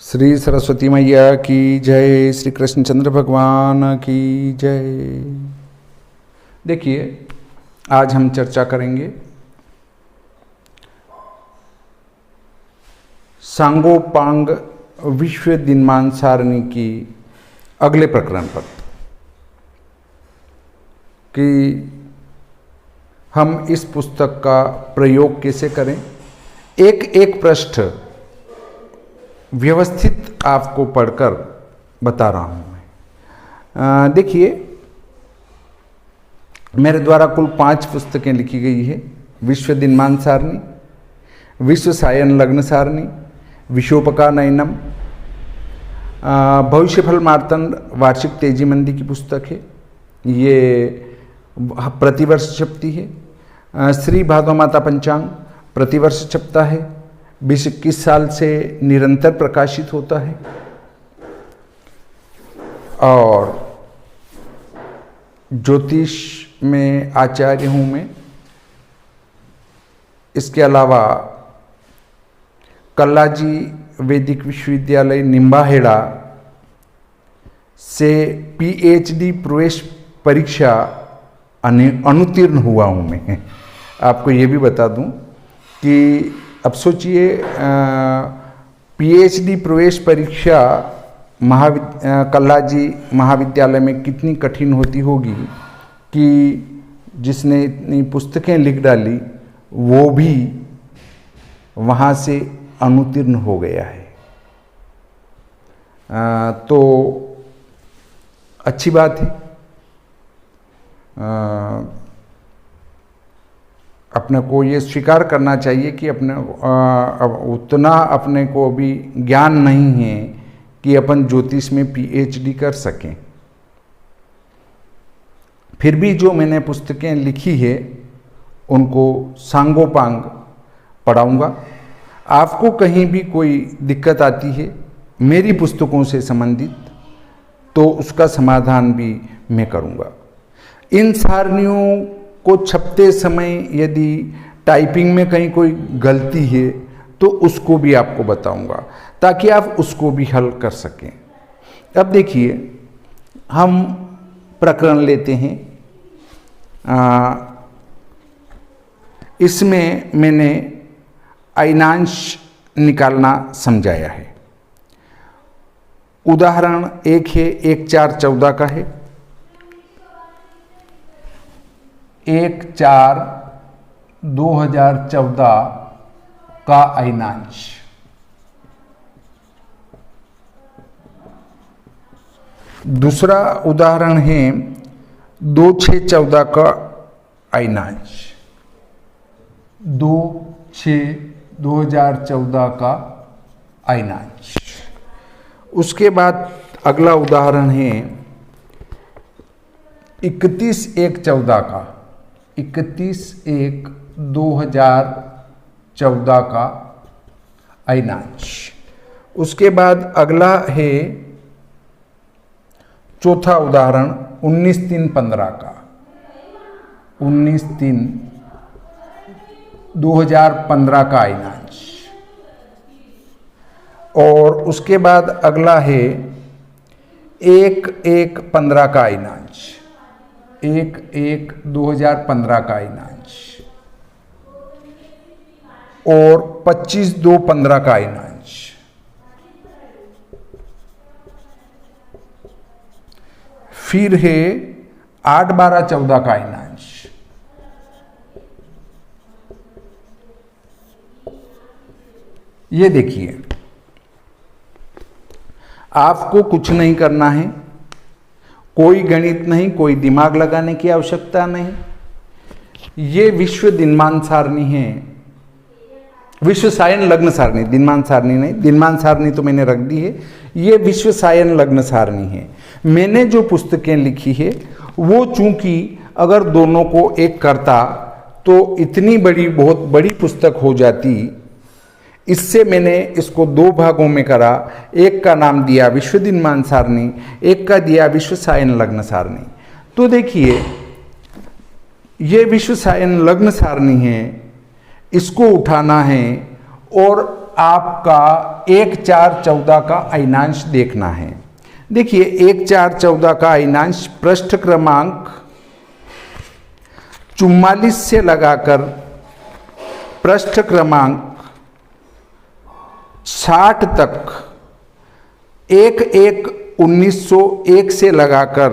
श्री सरस्वती मैया की जय, श्री कृष्णचंद्र भगवान की जय। देखिए, आज हम चर्चा करेंगे सांगोपांग विश्व दिनमान सारणी की अगले प्रकरण पर कि हम इस पुस्तक का प्रयोग कैसे करें। एक एक पृष्ठ व्यवस्थित आपको पढ़कर बता रहा हूँ मैं। देखिए, मेरे द्वारा कुल 5 पुस्तकें लिखी गई है। विश्व दिनमान सारणी, विश्व सायन लग्न सारणी, विशोपका नयनम, भविष्यफल मार्तंड वार्षिक तेजी मंदी की पुस्तक है, ये प्रतिवर्ष छपती है। श्री भादव माता पंचांग प्रतिवर्ष छपता है, 20-21 साल से निरंतर प्रकाशित होता है। और ज्योतिष में आचार्य हूँ मैं। इसके अलावा कल्लाजी वैदिक विश्वविद्यालय निम्बाहेड़ा से PhD प्रवेश परीक्षा अनुत्तीर्ण हुआ हूँ मैं। आपको ये भी बता दूँ कि अब सोचिए, PhD प्रवेश परीक्षा कल्लाजी महाविद्यालय में कितनी कठिन होती होगी कि जिसने इतनी पुस्तकें लिख डाली वो भी वहाँ से अनुत्तीर्ण हो गया है। तो अच्छी बात है। अपने को ये स्वीकार करना चाहिए कि उतना अपने को अभी ज्ञान नहीं है कि अपन ज्योतिष में PhD कर सकें। फिर भी जो मैंने पुस्तकें लिखी है उनको सांगोपांग पढ़ाऊंगा। आपको कहीं भी कोई दिक्कत आती है मेरी पुस्तकों से संबंधित तो उसका समाधान भी मैं करूंगा। इन सारणियों को छपते समय यदि टाइपिंग में कहीं कोई गलती है तो उसको भी आपको बताऊंगा ताकि आप उसको भी हल कर सकें। अब देखिए, हम प्रकरण लेते हैं। इसमें मैंने अयनांश निकालना समझाया है। उदाहरण एक है, 1/4/14 का है। 1/4/2014 का अयनांश। दूसरा उदाहरण है 2/6/14 का अयनांश। 2/6/2014 का अयनांश। उसके बाद अगला उदाहरण है 31/1/14 का। 31/1/2014 का अयनांश। उसके बाद अगला है चौथा उदाहरण 19/3/15 का। 19/3/2015 का अयनांश। और उसके बाद अगला है 1/1/15 का अयनांश। 1/1/2015 का अयनांश और 25/2/15 का अयनांश। फिर है 8/12/14 का अयनांश। ये देखिए, आपको कुछ नहीं करना है, कोई गणित नहीं, कोई दिमाग लगाने की आवश्यकता नहीं। ये विश्व दिनमान सारणी है, विश्व सायन लग्न सारणी, दिनमान सारणी नहीं। दिनमान सारणी तो मैंने रख दी है, ये विश्व सायन लग्न सारणी है। मैंने जो पुस्तकें लिखी है वो चूंकि अगर दोनों को एक करता तो इतनी बड़ी, बहुत बड़ी पुस्तक हो जाती। इससे मैंने इसको 2 भागों में करा। एक का नाम दिया विश्व दिनमान सारणी, एक का दिया विश्व सायन लग्न सारणी। तो देखिए, ये विश्व सायन लग्न सारणी है, इसको उठाना है और आपका 1 4 14 का अयनांश देखना है। देखिए 1 4 14 का अयनांश पृष्ठ क्रमांक 44 से लगाकर पृष्ठ क्रमांक 60 तक 1 1 1901 से लगाकर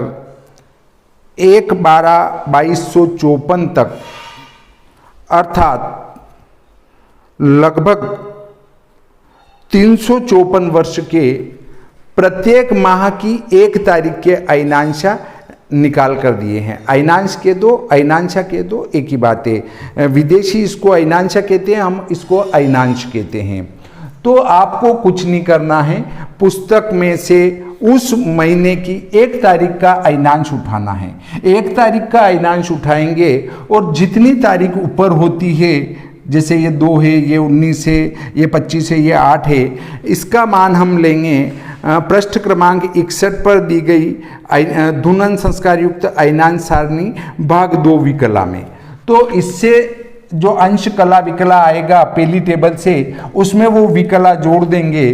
1 12 2254 तक अर्थात लगभग 354 वर्ष के प्रत्येक माह की 1 तारीख के अयनांशा निकाल कर दिए हैं। अयनांश के दो, अयनांशा के दो, एक ही बात है। विदेशी इसको अयनांशा कहते हैं, हम इसको अयनांश कहते हैं। तो आपको कुछ नहीं करना है, पुस्तक में से उस महीने की 1 तारीख का अयनांश उठाना है। 1 तारीख का अयनांश उठाएंगे और जितनी तारीख ऊपर होती है, जैसे ये 2 है, ये 19 है, ये 25 है, ये 8 है, इसका मान हम लेंगे पृष्ठ क्रमांक 61 पर दी गई धुनन संस्कार युक्त अयनांश सारणी भाग 2 विकला में। तो इससे जो अंश कला विकला आएगा पहली टेबल से, उसमें वो विकला जोड़ देंगे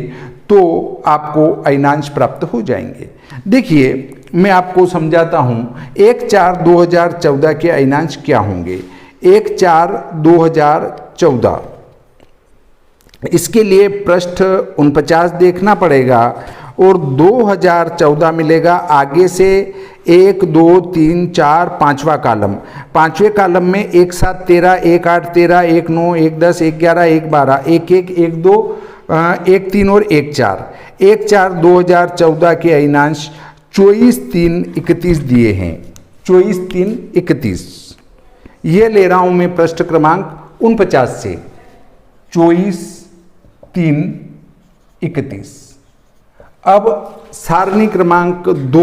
तो आपको अयनांश प्राप्त हो जाएंगे। देखिए मैं आपको समझाता हूँ 1 4 2014 के अयनांश क्या होंगे। 1 4 2014 इसके लिए पृष्ठ 49 देखना पड़ेगा और 2014 मिलेगा। आगे से 1 2 3 4 5वां कॉलम, 5वें कॉलम में 1 7 13 1 8 13 1 9 1 10 1 11 1 12 1 1 1 2 1 3 और 1 4। 1 4 2014 के अयनांश 24 3 31 दिए हैं। 24 3 31 ये ले रहा हूं मैं पृष्ठ क्रमांक 49 से। 24 3 31। अब सारणी क्रमांक 2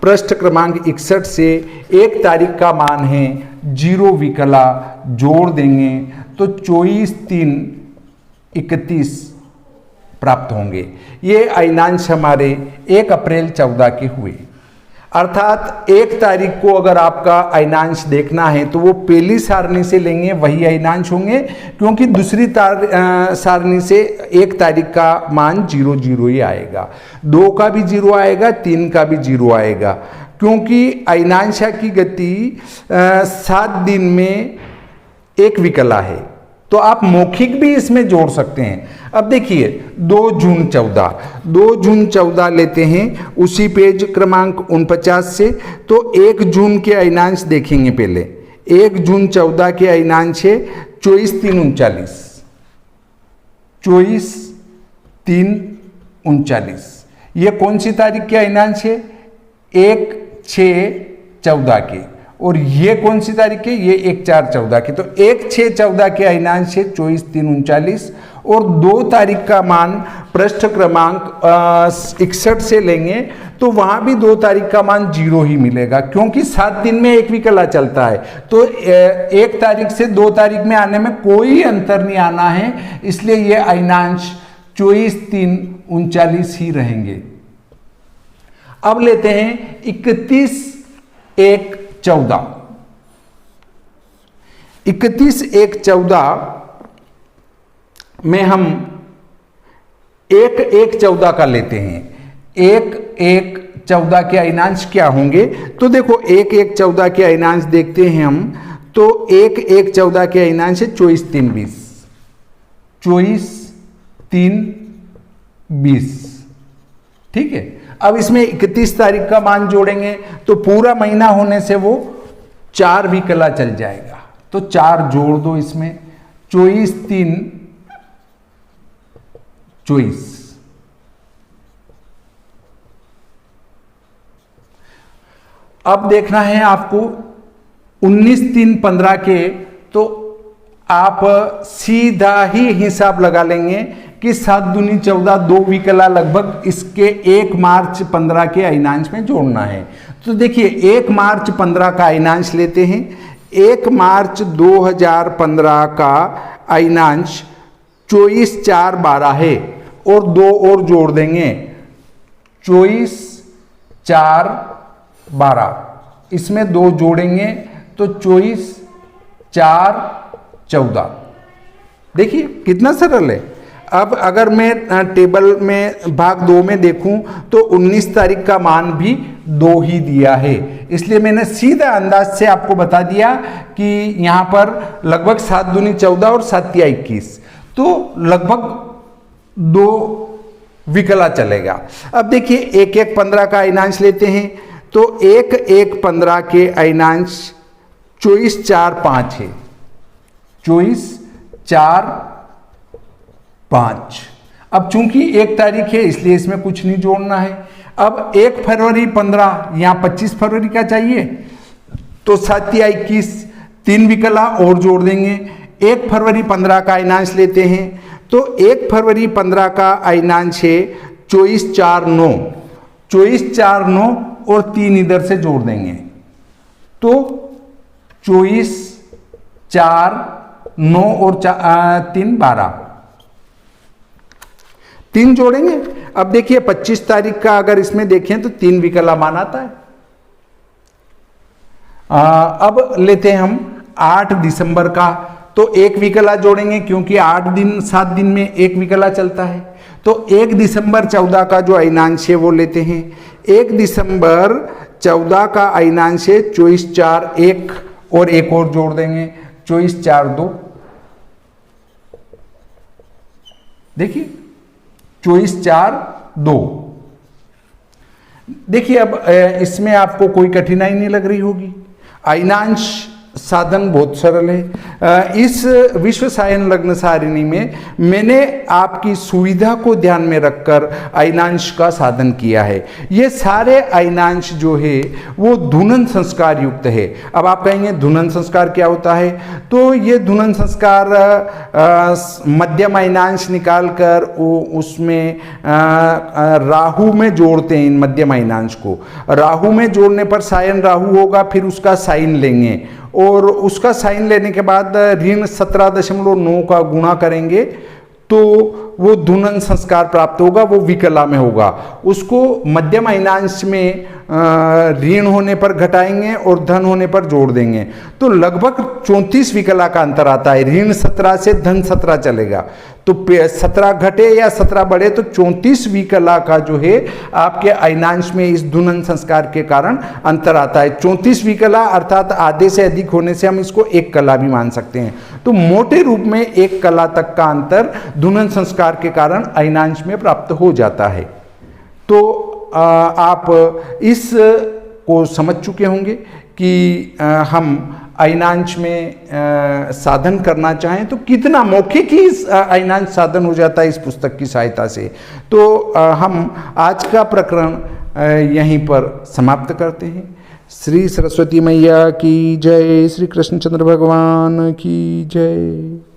पृष्ठ क्रमांक 61 से 1 तारीख का मान है 0 विकला जोड़ देंगे तो 24 3 31 प्राप्त होंगे। ये अयनांश हमारे 1 अप्रैल 14 के हुए। अर्थात 1 तारीख को अगर आपका अयनांश देखना है तो वो पहली सारणी से लेंगे, वही अयनांश होंगे, क्योंकि दूसरी सारणी से 1 तारीख का मान 0 0 ही आएगा, 2 का भी 0 आएगा, 3 का भी 0 आएगा, क्योंकि अयनांशा की गति 7 दिन में 1 विकला है। तो आप मौखिक भी इसमें जोड़ सकते हैं। अब देखिए 2 जून 14 लेते हैं उसी पेज क्रमांक 49 से। तो 1 जून के अयनांश देखेंगे पहले। 1 जून 14 के अयनांश है 24 3 39। 24 3 39 ये कौन सी तारीख के अयनांश है? 1 6 14 के। और ये कौन सी तारीख है? ये 1 4 14 की। तो 1 6 14 के अयनांश है 24 3 39 और 2 तारीख का मान पृष्ठ क्रमांक 61 से लेंगे तो वहां भी 2 तारीख का मान 0 ही मिलेगा, क्योंकि 7 दिन में 1 विकला चलता है। तो 1 तारीख से 2 तारीख में आने में कोई अंतर नहीं आना है, इसलिए ये अयनांश 24 3 39 ही रहेंगे। अब लेते हैं 31 1 14। 31 1 14 में हम 1 1 14 का लेते हैं। 1 1 14 के अयनांश क्या होंगे? तो देखो 1 1 14 के अयनांश देखते हैं हम। तो 1 1 14 के अयनांश है 24 3 20। 24 3 20 ठीक है। अब इसमें 31 तारीख का मान जोड़ेंगे तो पूरा महीना होने से वो 4 विकला चल जाएगा। तो 4 जोड़ दो इसमें। 24 3 24। अब देखना है आपको 19 3 15 के। तो आप सीधा ही हिसाब लगा लेंगे कि 7 दूनी 14 2 विकला लगभग इसके 1 मार्च 15 के अयनांश में जोड़ना है। तो देखिए 1 मार्च 15 का अयनांश लेते हैं। 1 मार्च 2015 का अयनांश 24 4 12 है और 2 और जोड़ देंगे 24 4 12। इसमें 2 जोड़ेंगे तो 24 4 14। देखिए कितना सरल है। अब अगर मैं टेबल में भाग 2 में देखूं तो 19 तारीख का मान भी 2 ही दिया है, इसलिए मैंने सीधा अंदाज से आपको बता दिया कि यहाँ पर लगभग 7 दूनी 14 और 7 तिया 21, तो लगभग 2 विकला चलेगा। अब देखिए 1 1 15 का अयनांश लेते हैं, तो 1 1 15 के अयनांश 24 4 5 है, 24 4 5। अब चूंकि 1 तारीख है इसलिए इसमें कुछ नहीं जोड़ना है। अब 1 फरवरी 15, यहाँ 25 फरवरी का चाहिए, तो 7 या 21, 3 विकला और जोड़ देंगे। 1 फरवरी 15 का अयनांश लेते हैं, तो 1 फरवरी 15 का अयनांश है 24 4 9, 24 4 9 और 3 इधर से जोड़ देंगे, तो 24 4 9 और 3 12, 3 जोड़ेंगे। अब देखिए 25 तारीख का अगर इसमें देखें तो 3 विकला मान आता है। अब लेते हैं हम 8 दिसंबर का, तो 1 विकला जोड़ेंगे क्योंकि 8 दिन 7 दिन में 1 विकला चलता है, तो 1 दिसंबर 14 का जो अयनांश है वो लेते हैं। 1 दिसंबर 14 का अयनांश है 24 4 1 और 1 और जोड़ देंगे, 24 4 2, देखिए 24 4 2। देखिए अब इसमें आपको कोई कठिनाई नहीं लग रही होगी, अयनांश साधन बहुत सरल है। इस विश्व सायन लग्न सारिणी में मैंने आपकी सुविधा को ध्यान में रखकर अयनांश का साधन किया है। ये सारे अयनांश जो है वो धुनन संस्कार युक्त है। अब आप कहेंगे धुनन संस्कार क्या होता है, तो ये धुनन संस्कार मध्यम अयनांश निकाल कर उसमें राहु में जोड़ते हैं। इन मध्यम अयनांश को राहु में जोड़ने पर सायन राहु होगा, फिर उसका साइन लेंगे और उसका साइन लेने के बाद ऋण 17.9 का गुणा करेंगे तो वो धुनन संस्कार प्राप्त होगा, वो विकला में होगा। उसको मध्यम अयनांश में ऋण होने पर घटाएंगे और धन होने पर जोड़ देंगे, तो लगभग 34 विकला का अंतर आता है। ऋण 17 से धन 17 चलेगा, तो 17 घटे या 17 बढ़े तो 34 विकला का जो है आपके अयनांश में इस धुनन संस्कार के कारण अंतर आता है। 34 विकला अर्थात आधे से अधिक होने से हम इसको 1 कला भी मान सकते हैं। तो मोटे रूप में 1 कला तक का अंतर धुनन संस्कार के कारण अयनांश में प्राप्त हो जाता है। तो आप इस को समझ चुके होंगे कि हम अयनांश में साधन करना चाहें तो कितना मौखिक ही अयनांश साधन हो जाता है इस पुस्तक की सहायता से। तो हम आज का प्रकरण यहीं पर समाप्त करते हैं। श्री सरस्वती मैया की जय, श्री कृष्णचंद्र भगवान की जय।